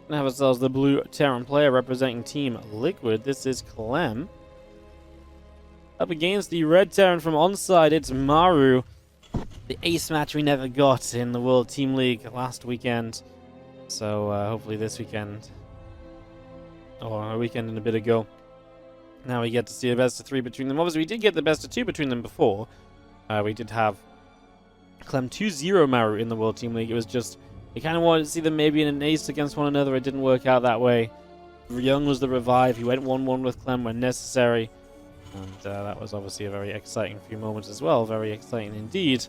We have ourselves the blue Terran player representing Team Liquid. This is Clem. Up against the red Terran from onside, it's Maru. The ace match we never got in the World Team League last weekend. So hopefully this weekend, or a weekend and a bit ago, now we get to see a best of 3 between them. Obviously we did get the best of 2 between them before. We did have Clem 2-0 Maru in the World Team League. It was just, we kind of wanted to see them maybe in an ace against one another. It didn't work out that way. Young was the revive. He went 1-1 with Clem when necessary. And that was obviously a very exciting few moments as well. Very exciting indeed.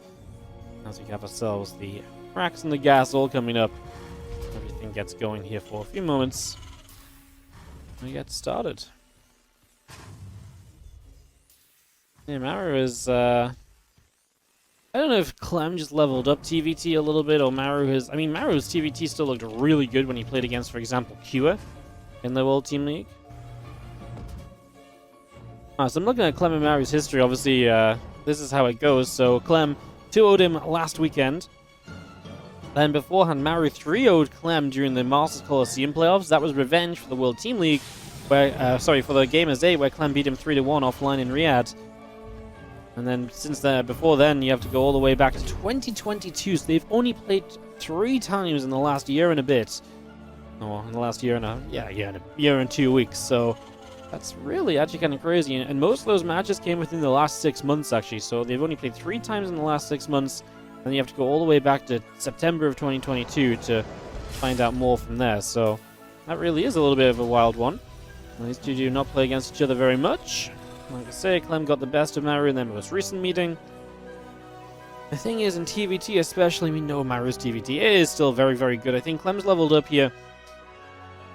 As we have ourselves the cracks and the gas all coming up. Everything gets going here for a few moments. We get started. Yeah, Maru is... I don't know if Clem just leveled up TVT a little bit, or Maru has... I mean, Maru's TVT still looked really good when he played against, for example, Kua in the World Team League. So I'm looking at Clem and Maru's history. Obviously, this is how it goes. So Clem 2-0'd him last weekend. Then beforehand, Maru 3-0'd Clem during the Masters Coliseum playoffs. That was revenge for the World Team League, where for the Gamers 8, where Clem beat him 3-1 offline in Riyadh. And then since before then, you have to go all the way back to 2022. So they've only played 3 times in the last year and a bit. Or in the last year and a year and 2 weeks. So that's really actually kind of crazy. And most of those matches came within the last 6 months, actually. So they've only played 3 times in the last 6 months. And you have to go all the way back to September of 2022 to find out more from there. So that really is a little bit of a wild one. And these two do not play against each other very much. Like I say, Clem got the best of Maru in their most recent meeting. The thing is, in TVT especially, we know Maru's TVT is still very, very good. I think Clem's leveled up here.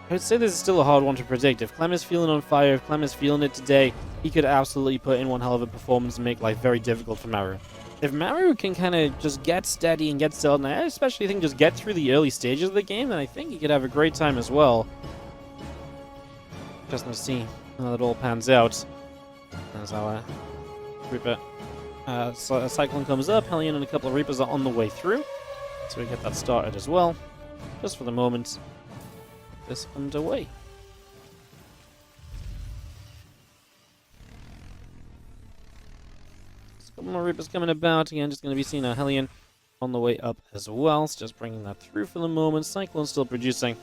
I would say this is still a hard one to predict. If Clem is feeling on fire, if Clem is feeling it today, he could absolutely put in one hell of a performance and make life very difficult for Maru. If Maru can kind of just get steady and get settled, and I especially think just get through the early stages of the game, then I think he could have a great time as well. Just to see how that all pans out. As our Reaper Cyclone comes up, Hellion and a couple of Reapers are on the way through. So we get that started as well. Just for the moment, this underway. A couple more Reapers coming about. Again, just going to be seeing a Hellion on the way up as well. So just bringing that through for the moment. Cyclone still producing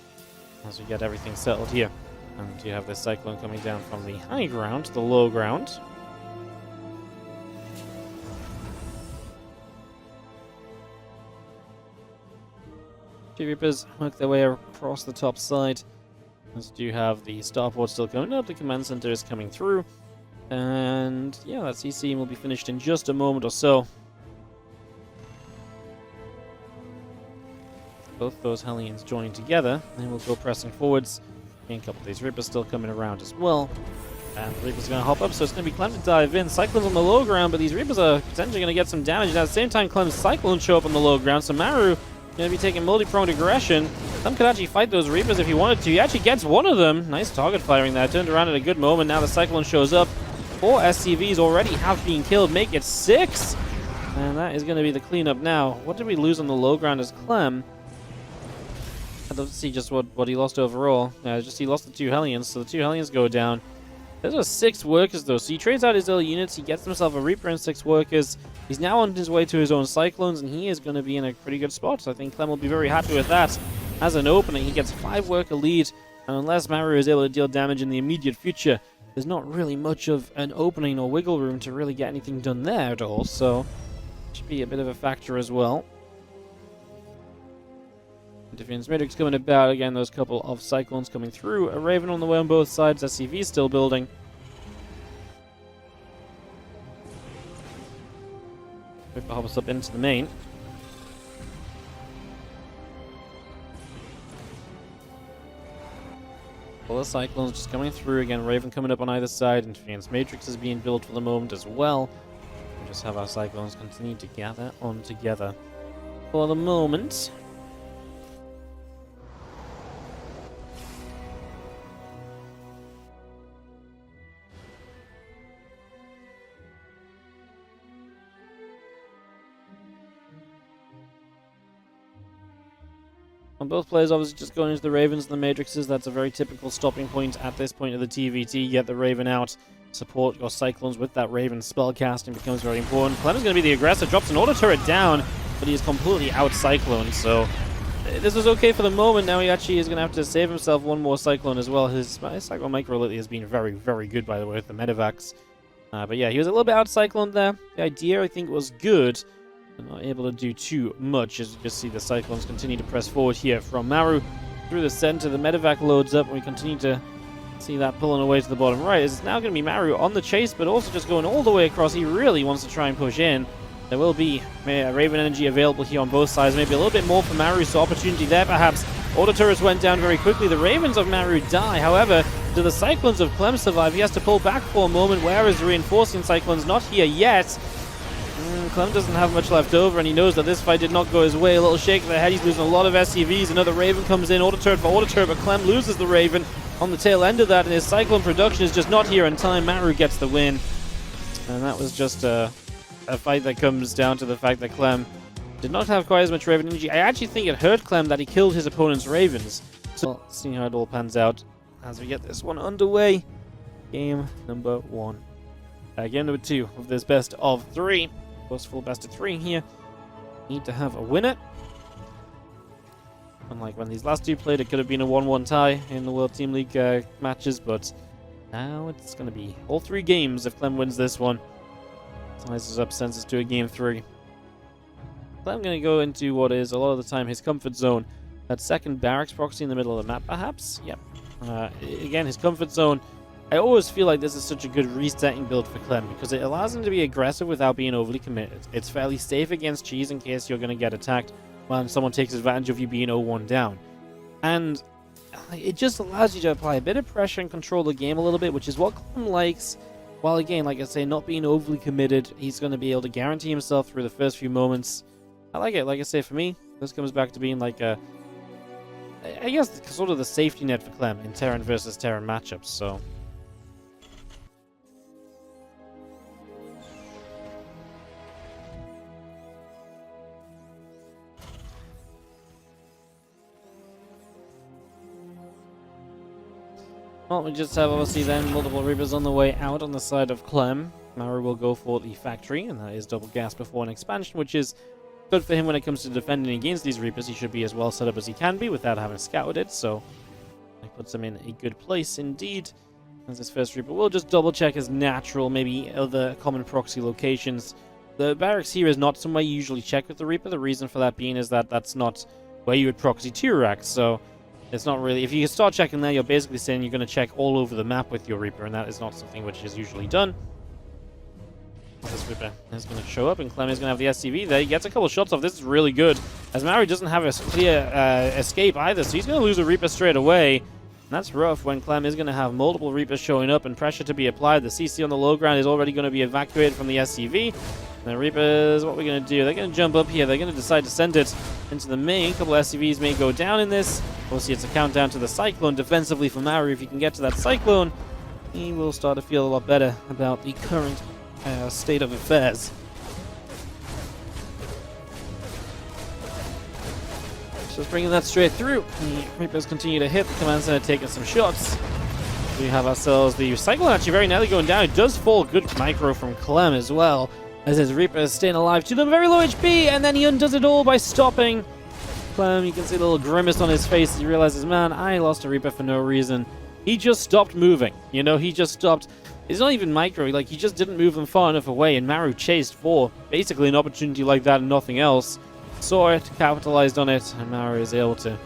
as we get everything settled here. And you have this Cyclone coming down from the high ground to the low ground. Two Reapers work their way across the top side. As you have the starport still coming up, the command center is coming through. And yeah, that CC will be finished in just a moment or so. Both those Hellions joining together, and we'll go pressing forwards. And a couple of these Reapers still coming around as well. And the Reapers are going to hop up, so it's going to be Clem to dive in. Cyclone's on the low ground, but these Reapers are potentially going to get some damage. And at the same time, Clem's Cyclone show up on the low ground, so Maru going to be taking multi-pronged aggression. Clem could actually fight those Reapers if he wanted to. He actually gets one of them. Nice target firing there. Turned around at a good moment. Now the Cyclone shows up. 4 SCVs already have been killed. Make it 6. And that is going to be the cleanup now. What did we lose on the low ground as Clem? I'd love to see just what he lost overall. He lost the 2 Hellions, so the 2 Hellions go down. Those are 6 workers, though, so he trades out his early units, he gets himself a Reaper and 6 workers. He's now on his way to his own Cyclones, and he is going to be in a pretty good spot. So I think Clem will be very happy with that. As an opening, he gets 5 worker lead, and unless Maru is able to deal damage in the immediate future, there's not really much of an opening or wiggle room to really get anything done there at all, so it should be a bit of a factor as well. Defense Matrix coming about. Again, those couple of Cyclones coming through. A Raven on the way on both sides. SCV still building. Reaper hops up into the main. All the Cyclones just coming through. Again, Raven coming up on either side. And Defense Matrix is being built for the moment as well. We just have our Cyclones continue to gather on together for the moment. And both players obviously just going into the Ravens and the Matrixes. That's a very typical stopping point at this point of the TVT. Get the Raven out. Support your Cyclones with that Raven spellcasting becomes very important. Clem is going to be the aggressor. Drops an auto turret down, but he is completely out Cyclone. So this was okay for the moment. Now he actually is going to have to save himself one more Cyclone as well. His Cyclone Micro lately has been very, very good, by the way, with the Medivacs. But yeah, he was a little bit out Cyclone there. The idea, I think, was good. Not able to do too much, as you just see the Cyclones continue to press forward here from Maru through the center. The Medivac loads up, and we continue to see that pulling away to the bottom right. It's now going to be Maru on the chase, but also just going all the way across. He really wants to try and push in. There will be Raven energy available here on both sides. Maybe a little bit more for Maru, so opportunity there perhaps. Auto turrets went down very quickly. The Ravens of Maru die. However, do the Cyclones of Clem survive? He has to pull back for a moment. Where is the reinforcing Cyclones? Not here yet. Clem doesn't have much left over, and he knows that this fight did not go his way. A little shake of the head. He's losing a lot of SCVs. Another Raven comes in. Auto turret for auto turret, but Clem loses the Raven on the tail end of that, and his Cyclone production is just not here in time. Maru gets the win. And that was just a fight that comes down to the fact that Clem did not have quite as much Raven energy. I actually think it hurt Clem that he killed his opponent's Ravens. So, seeing how it all pans out as we get this one underway. Game number 1. Game number 2 of this best of 3. Of course, full best of 3 here. Need to have a winner. Unlike when these last two played, it could have been a 1-1 tie in the World Team League matches, but now it's going to be all 3 games if Clem wins this one. Ties us up, sends us to a game 3. Clem going to go into what is a lot of the time his comfort zone. That second barracks proxy in the middle of the map, perhaps? Yep. Again, his comfort zone. I always feel like this is such a good resetting build for Clem because it allows him to be aggressive without being overly committed. It's fairly safe against cheese in case you're going to get attacked when someone takes advantage of you being 0-1 down. And it just allows you to apply a bit of pressure and control the game a little bit, which is what Clem likes. While again, like I say, not being overly committed, he's going to be able to guarantee himself through the first few moments. I like it. Like I say, for me, this comes back to being like a, I guess, sort of the safety net for Clem in Terran versus Terran matchups, so. Well, we just have obviously then multiple Reapers on the way out on the side of Clem. Maru will go for the factory, and that is double gas before an expansion, which is good for him when it comes to defending against these Reapers. He should be as well set up as he can be without having scouted it, so that puts him in a good place indeed. As his first Reaper, we'll just double check his natural, maybe other common proxy locations. The barracks here is not somewhere you usually check with the Reaper. The reason for that being is that that's not where you would proxy 2 racks, so it's not really, if you start checking there, you're basically saying you're going to check all over the map with your Reaper, and that is not something which is usually done. This Reaper is going to show up, and Clem is going to have the SCV there. He gets a couple shots off. This is really good, as Maru doesn't have a clear escape either, so he's going to lose a Reaper straight away. And that's rough when Clem is going to have multiple Reapers showing up and pressure to be applied. The CC on the low ground is already going to be evacuated from the SCV. And the Reapers, what we're going to do, they're going to jump up here. They're going to decide to send it into the main. A couple SCVs may go down in this. We'll see it's a countdown to the Cyclone defensively for Maru. If he can get to that Cyclone, he will start to feel a lot better about the current state of affairs. Just bringing that straight through. The Reapers continue to hit. The command center taking some shots. We have ourselves the Cyclone actually very nearly going down. It does fall good micro from Clem as well, as his Reaper is staying alive to the very low HP, and then he undoes it all by stopping. Clem, you can see a little grimace on his face as he realizes, man, I lost a Reaper for no reason. He just stopped moving. You know, he just stopped. It's not even micro. Like, he just didn't move them far enough away, and Maru chased for basically an opportunity like that and nothing else. Saw it, capitalized on it, and Maru is able to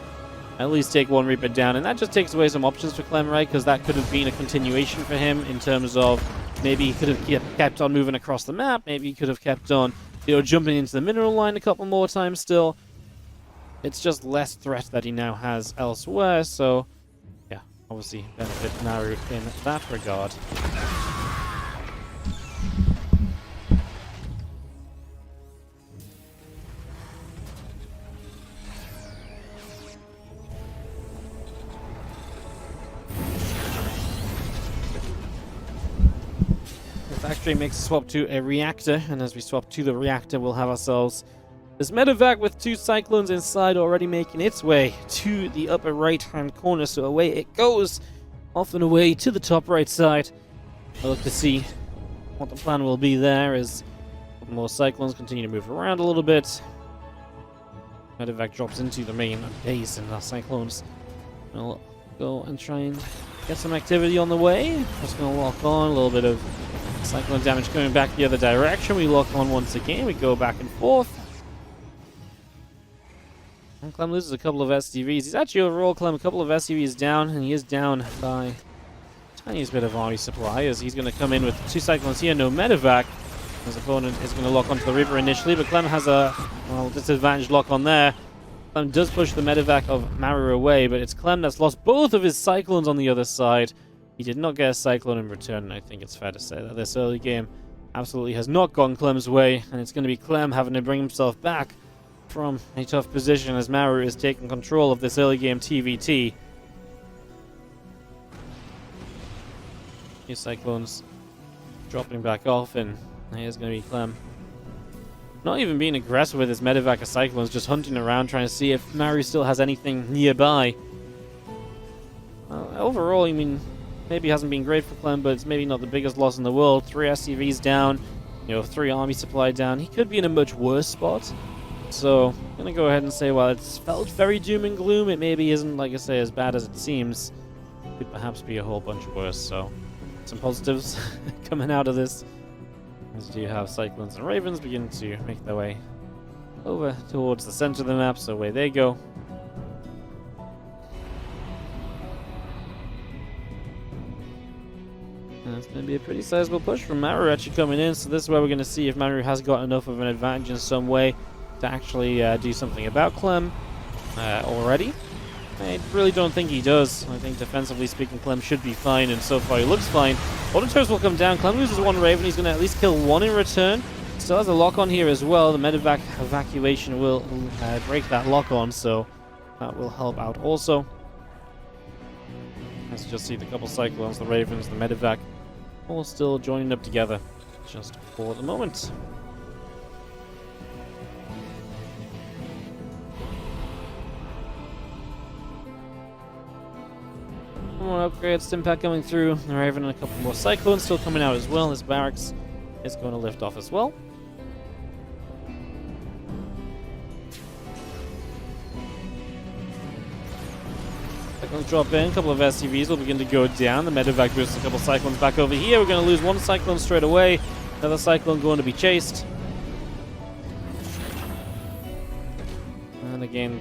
at least take one Reaper down. And that just takes away some options for Clem, right? Because that could have been a continuation for him in terms of maybe he could have kept on moving across the map. Maybe he could have kept on, you know, jumping into the mineral line a couple more times still. It's just less threat that he now has elsewhere. So, yeah, obviously benefit Maru in that regard. Factory makes a swap to a reactor, and as we swap to the reactor, we'll have ourselves This medevac with 2 Cyclones inside already making its way to the upper right-hand corner, so away it goes, off and away to the top right side. I'll look to see what the plan will be there as more Cyclones continue to move around a little bit. Medevac drops into the main base, and the Cyclones will go and try and get some activity on the way. Just going to lock on a little bit of Cyclone damage coming back the other direction. We lock on once again. We go back and forth. And Clem loses a couple of SCVs. He's actually overall, Clem, a couple of SCVs down, and he is down by a tiniest bit of army supply as he's going to come in with 2 Cyclones here, no medevac. His opponent is going to lock onto the Reaper initially, but Clem has a disadvantaged lock on there. Clem does push the medevac of Maru away, but it's Clem that's lost both of his Cyclones on the other side. He did not get a Cyclone in return, and I think it's fair to say that this early game absolutely has not gone Clem's way, and it's going to be Clem having to bring himself back from a tough position as Maru is taking control of this early game TVT. These Cyclones dropping back off, and here's going to be Clem not even being aggressive with his medevac of Cyclones, just hunting around trying to see if Maru still has anything nearby. Overall, I mean, maybe hasn't been great for Clem, but it's maybe not the biggest loss in the world. 3 SCVs down, 3 army supply down. He could be in a much worse spot. So, I'm going to go ahead and say, while it's felt very doom and gloom, it maybe isn't, like I say, as bad as it seems. It could perhaps be a whole bunch worse, so some positives coming out of this. As you have Cyclones and Ravens begin to make their way over towards the center of the map, so away they go. And it's going to be a pretty sizable push from Maru actually coming in, so this is where we're going to see if Maru has got enough of an advantage in some way to actually do something about Clem already. I really don't think he does. I think defensively speaking, Clem should be fine, and so far he looks fine. Autoturrets will come down. Clem loses 1 Raven. He's going to at least kill 1 in return. Still has a lock on here as well. The medevac evacuation will break that lock on, so that will help out also. Let's just see the couple Cyclones, the Ravens, the medevac, all still joining up together just for the moment. More upgrades, Stimpack coming through, the Raven and a couple more Cyclones still coming out as well. This barracks is going to lift off as well. Cyclones drop in, a couple of SCVs will begin to go down. The medevac boosts a couple Cyclones back over here. We're going to lose 1 Cyclone straight away. Another Cyclone going to be chased. And again,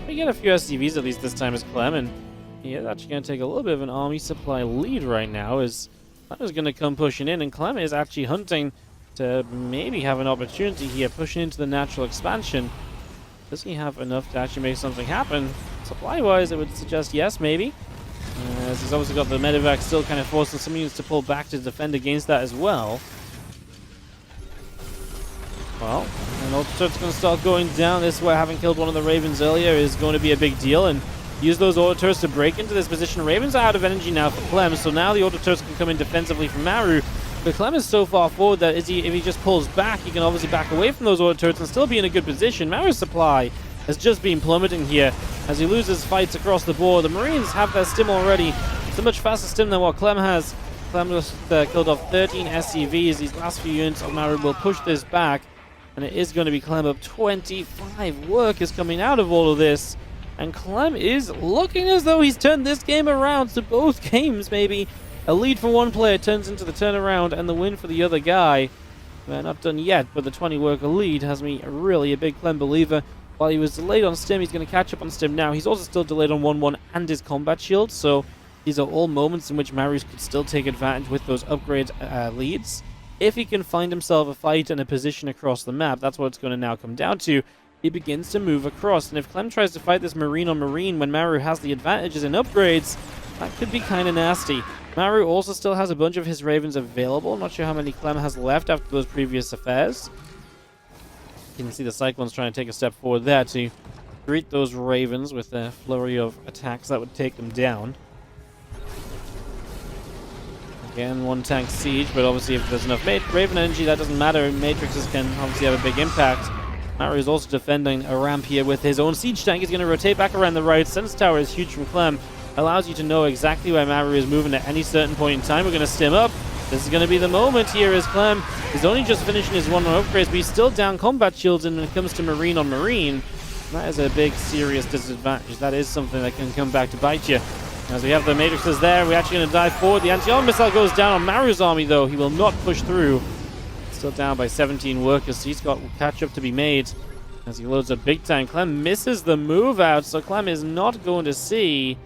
we get a few SCVs at least this time as Clem, and he is actually going to take a little bit of an army supply lead right now as Clem is going to come pushing in, and Clem is actually hunting to maybe have an opportunity here, pushing into the natural expansion. Does he have enough to actually make something happen? Supply-wise, I would suggest yes, maybe. As he's obviously got the medevac still kind of forcing some units to pull back to defend against that as well. Well, and Autoturret's going to start going down. This is where having killed 1 of the Ravens earlier is going to be a big deal, and use those Autoturrets to break into this position. Ravens are out of energy now for Clem, so now the Autoturrets can come in defensively from Maru. But Clem is so far forward that if he just pulls back, he can obviously back away from those Autoturrets and still be in a good position. Maru's supply has just been plummeting here as he loses fights across the board. The Marines have their stim already. It's a much faster stim than what Clem has. Clem just killed off 13 SCVs. These last few units of Maru will push this back, and it is going to be Clem up 25. Work is coming out of all of this. And Clem is looking as though he's turned this game around. So both games, maybe a lead for one player turns into the turnaround and the win for the other guy. Well, not done yet, but the 20 worker lead has me really a big Clem believer. While he was delayed on stim, he's going to catch up on stim now. He's also still delayed on 1-1 and his combat shield. So these are all moments in which Maru could still take advantage with those upgrade leads. If he can find himself a fight and a position across the map, that's what it's going to now come down to. He begins to move across, and if Clem tries to fight this Marine on Marine when Maru has the advantages in upgrades, that could be kind of nasty. Maru also still has a bunch of his Ravens available. I'm not sure how many Clem has left after those previous affairs. You can see the Cyclones trying to take a step forward there to greet those Ravens with a flurry of attacks that would take them down. Again, 1 tank siege, but obviously if there's enough Raven energy, that doesn't matter. Matrices can obviously have a big impact. Maru is also defending a ramp here with his own siege tank. He's going to rotate back around the right. Sense tower is huge from Clem. Allows you to know exactly where Maru is moving at any certain point in time. We're going to stim up. This is going to be the moment here as Clem is only just finishing his 1-1 upgrades, but he's still down combat shields, and when it comes to Marine on Marine, that is a big, serious disadvantage. That is something that can come back to bite you. As we have the matrices there, we're actually going to dive forward. The anti-armor missile goes down on Maru's army, though. He will not push through. Still down by 17 workers, so he's got catch-up to be made as he loads up big time. Clem misses the move out, so Clem is not going to see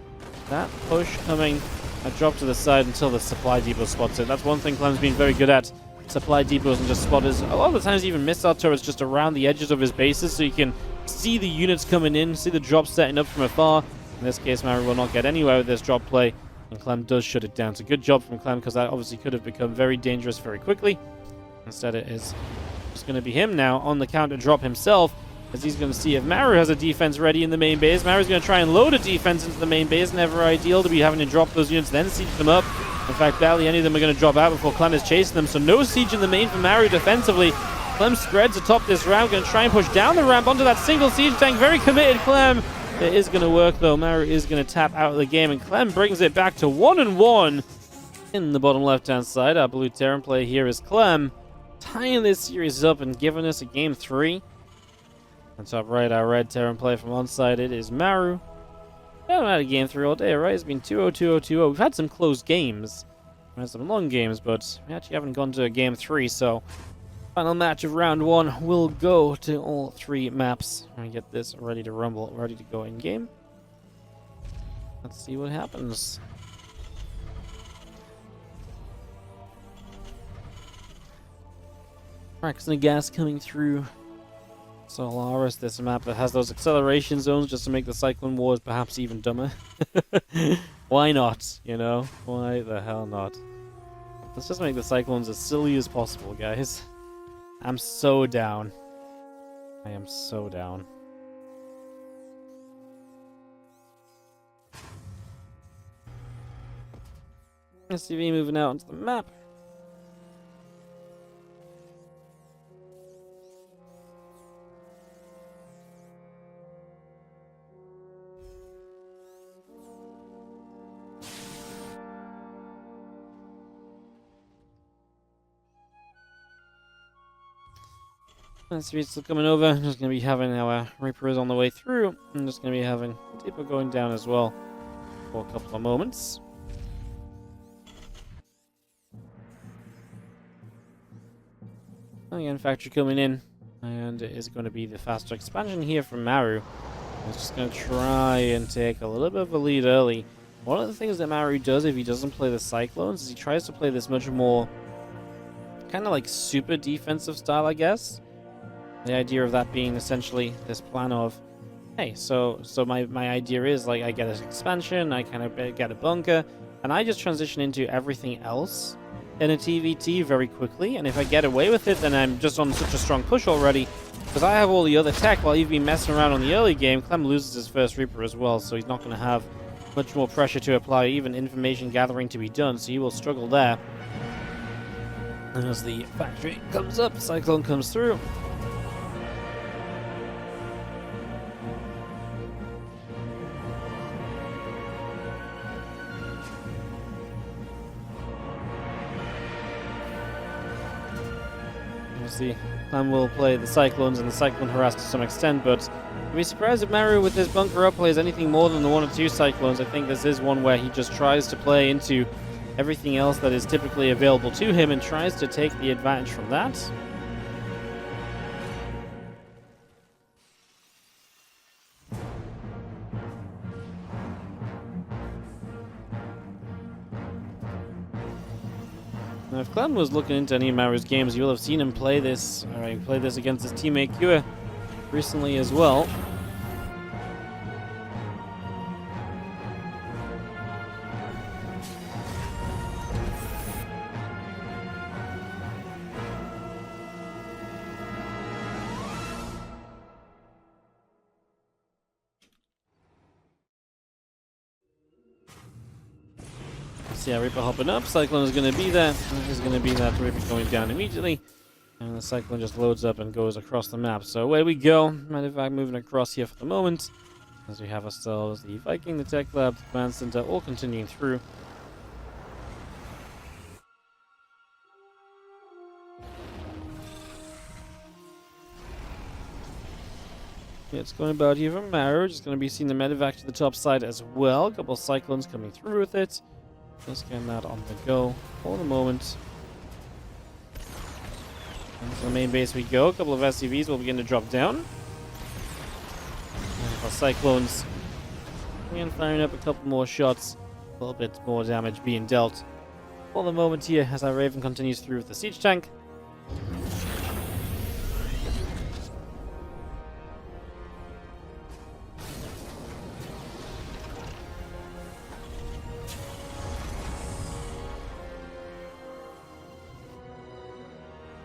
that push coming a drop to the side until the supply depot spots it. That's one thing Clem's been very good at. Supply depots and just spotters. A lot of the times even missile turrets just around the edges of his bases so you can see the units coming in, see the drop setting up from afar. In this case, Maru will not get anywhere with this drop play, and Clem does shut it down. So good job from Clem, because that obviously could have become very dangerous very quickly. Instead it is just going to be him now on the counter drop himself, as he's going to see if Maru has a defense ready in the main base. Maru's going to try and load a defense into the main base. Never ideal to be having to drop those units, then siege them up. In fact, barely any of them are going to drop out before Clem is chasing them. So no siege in the main for Maru defensively. Clem spreads atop this ramp, going to try and push down the ramp onto that single siege tank. Very committed, Clem. It is going to work, though. Maru is going to tap out of the game, and Clem brings it back to 1-1 in the bottom left-hand side. Our blue Terran play here is Clem, tying this series up and giving us a game 3. On top right, our red Terran play from on side, it is Maru. We haven't had a game 3 all day, right? It's been 2-0, 2-0, 2-0. We've had some close games. We've had some long games, but we actually haven't gone to a game 3, so final match of round 1 will go to all 3 maps. I'm gonna get this ready to rumble, ready to go in game. Let's see what happens. Cracks and gas coming through Solaris, this map that has those acceleration zones just to make the Cyclone Wars perhaps even dumber. Why not, you know? Why the hell not? Let's just make the Cyclones as silly as possible, guys. I'm so down. I am so down. SCV moving out onto the map. SCV still coming over. I'm just going to be having our Reapers on the way through. I'm just going to be having Depot going down as well for a couple of moments. Again, factory coming in, and it is going to be the faster expansion here from Maru. He's just going to try and take a little bit of a lead early. One of the things that Maru does if he doesn't play the Cyclones is he tries to play this much more kind of like super defensive style, I guess. The idea of that being essentially this plan of, hey, so my idea is like I get an expansion, I kind of get a bunker, and I just transition into everything else in a TVT very quickly, and if I get away with it, then I'm just on such a strong push already, because I have all the other tech while you've been messing around on the early game. Clem loses his first Reaper as well, so he's not going to have much more pressure to apply, even information gathering to be done, so he will struggle there. And as the factory comes up, Cyclone comes through. Obviously, Clem will play the Cyclones and the Cyclone harass to some extent, but I'd be surprised if Maru with this bunker up plays anything more than the 1 or 2 Cyclones. I think this is one where he just tries to play into everything else that is typically available to him and tries to take the advantage from that. Now, if Clem was looking into any of Maru's games, you will have seen him play this. He played this against his teammate Kua recently as well. Yeah, Reaper hopping up. Cyclone is going to be there. There's going to be that Reaper going down immediately. And the Cyclone just loads up and goes across the map. So away we go. Medevac moving across here for the moment. As we have ourselves the Viking, the Tech Lab, the Command Center, all continuing through. Yeah, it's going about here from Maru. Just going to be seeing the Medevac to the top side as well. A couple of Cyclones coming through with it. Just getting that on the go for the moment. Into the main base we go. A couple of SCVs will begin to drop down. And our Cyclones again firing up a couple more shots. A little bit more damage being dealt for the moment here as our Raven continues through with the siege tank.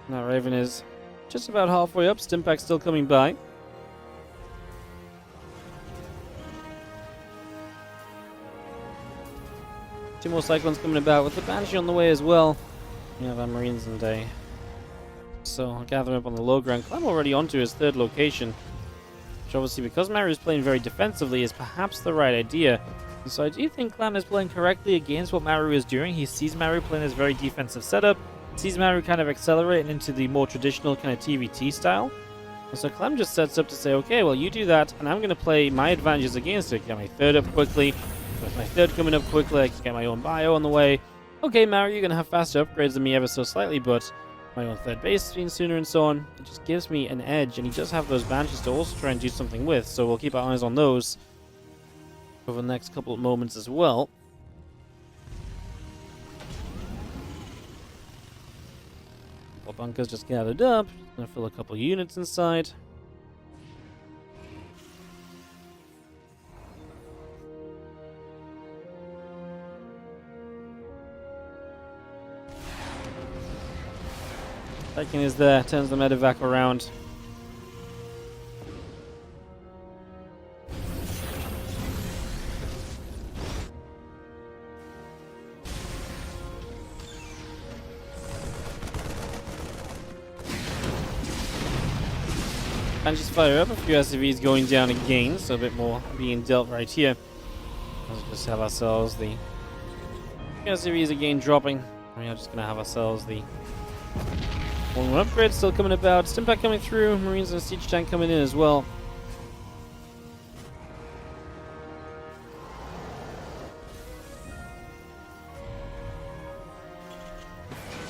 Now Raven is just about halfway up. Stimpack's still coming by. Two more Cyclones coming about with the Banshee on the way as well. We have our Marines in day. So I'll gather them up on the low ground. Clem already onto his third location. Which obviously, because Maru is playing very defensively, is perhaps the right idea. And so I do think Clem is playing correctly against what Maru is doing. He sees Maru playing this very defensive setup. Sees Maru kind of accelerating into the more traditional kind of TVT style. And so Clem just sets up to say, okay, well, you do that, and I'm going to play my advantages against it. Get my third up quickly. With my third coming up quickly, I can get my own bio on the way. Okay, Maru, you're going to have faster upgrades than me ever so slightly, but my own third base being sooner and so on. It just gives me an edge, and he does have those Banshees to also try and do something with, so we'll keep our eyes on those over the next couple of moments as well. Bunkers just gathered up. Gonna fill a couple units inside. Viking is there, turns the Medevac around. Banshees fire up, a few SCVs going down again, so a bit more being dealt right here. Let's just have ourselves the SCVs again dropping. We are just going to have ourselves the 1-1 upgrade still coming about. Stimpack coming through, Marines and a siege tank coming in as well.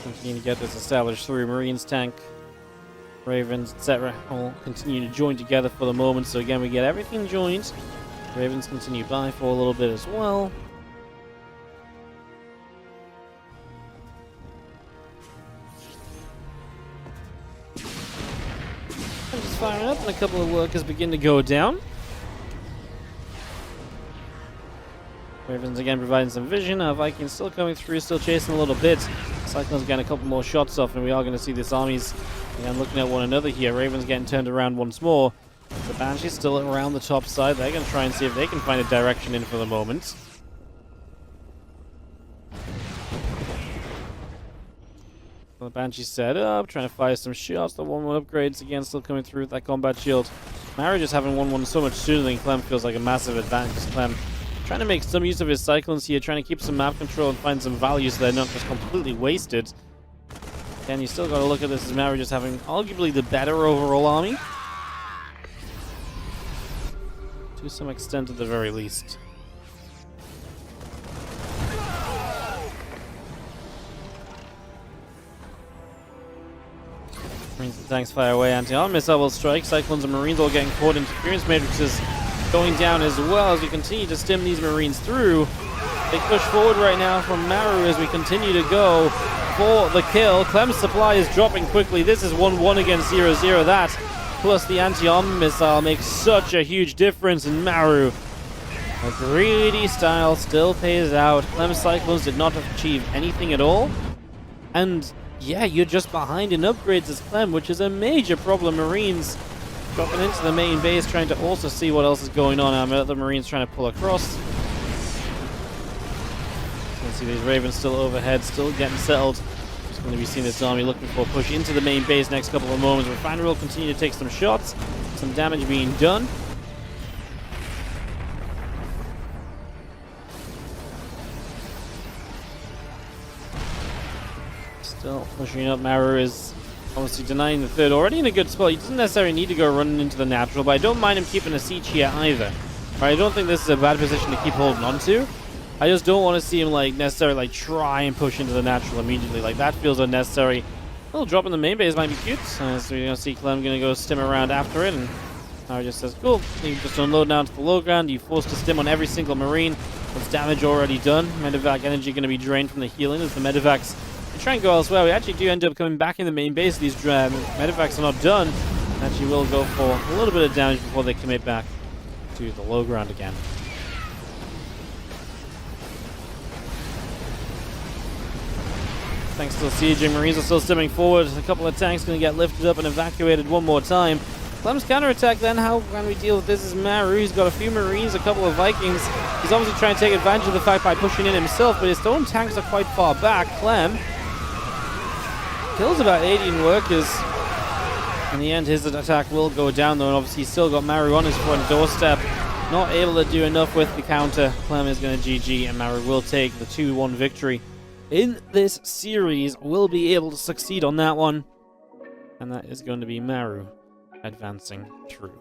Continue to get this established through. Marines, tank, Ravens, etc. all continue to join together for the moment. So again, we get everything joined. Ravens continue by for a little bit as well. And just firing up, and a couple of workers begin to go down. Ravens again providing some vision. Our Vikings still coming through, still chasing a little bit. Cyclone's getting a couple more shots off, and we are going to see this armies again looking at one another here. Ravens getting turned around once more. The Banshee's still around the top side. They're going to try and see if they can find a direction in for the moment. The Banshee's set up, trying to fire some shots. The 1-1 upgrades again still coming through with that combat shield. Maru just having 1-1 so much sooner than Clem feels like a massive advantage. Clem trying to make some use of his Cyclones here, trying to keep some map control and find some value so they're not just completely wasted. Again, you still got to look at this as Maru just having arguably the better overall army. To some extent at the very least. Marines and tanks fire away. Anti-armor missile will strike. Cyclones and Marines all getting caught. Interference matrices going down as well as we continue to stem these Marines through. They push forward right now from Maru as we continue to go for the kill. Clem's supply is dropping quickly. This is 1-1 against 0-0. That plus the anti-armor missile makes such a huge difference in Maru. A greedy style still pays out. Clem's Cyclones did not achieve anything at all. And yeah, you're just behind in upgrades as Clem, which is a major problem. Marines dropping into the main base, trying to also see what else is going on. Our other Marines trying to pull across. You can see these Ravens still overhead, still getting settled. Just going to be seeing this army looking for a push into the main base next couple of moments. Refinery will continue to take some shots. Some damage being done. Still pushing up. Maru is obviously denying the third. Already in a good spot. He doesn't necessarily need to go running into the natural, but I don't mind him keeping a siege here either. Right, I don't think this is a bad position to keep holding on to. I just don't want to see him like necessarily like try and push into the natural immediately. Like that feels unnecessary. A little drop in the main base might be cute. So you're gonna see Clem gonna go stim around after it, and Maru just says, "Cool, you just unload down to the low ground. You forced to stim on every single marine. That's damage already done. Medevac energy gonna be drained from the healing as the medevacs try and go elsewhere. We actually do end up coming back in the main base. These medevacs are not done. Actually, will go for a little bit of damage before they commit back to the low ground again." Tanks still sieging, Marines are still stimming forward. A couple of tanks going to get lifted up and evacuated one more time. Clem's counterattack then, how can we deal with this? Is Maru, he's got a few Marines, a couple of Vikings. He's obviously trying to take advantage of the fact by pushing in himself, but his own tanks are quite far back. Clem kills about 18 workers. In the end, his attack will go down though, and obviously he's still got Maru on his front doorstep. Not able to do enough with the counter. Clem is going to GG, and Maru will take the 2-1 victory in this series. Will be able to succeed on that one, and that is going to be Maru advancing through.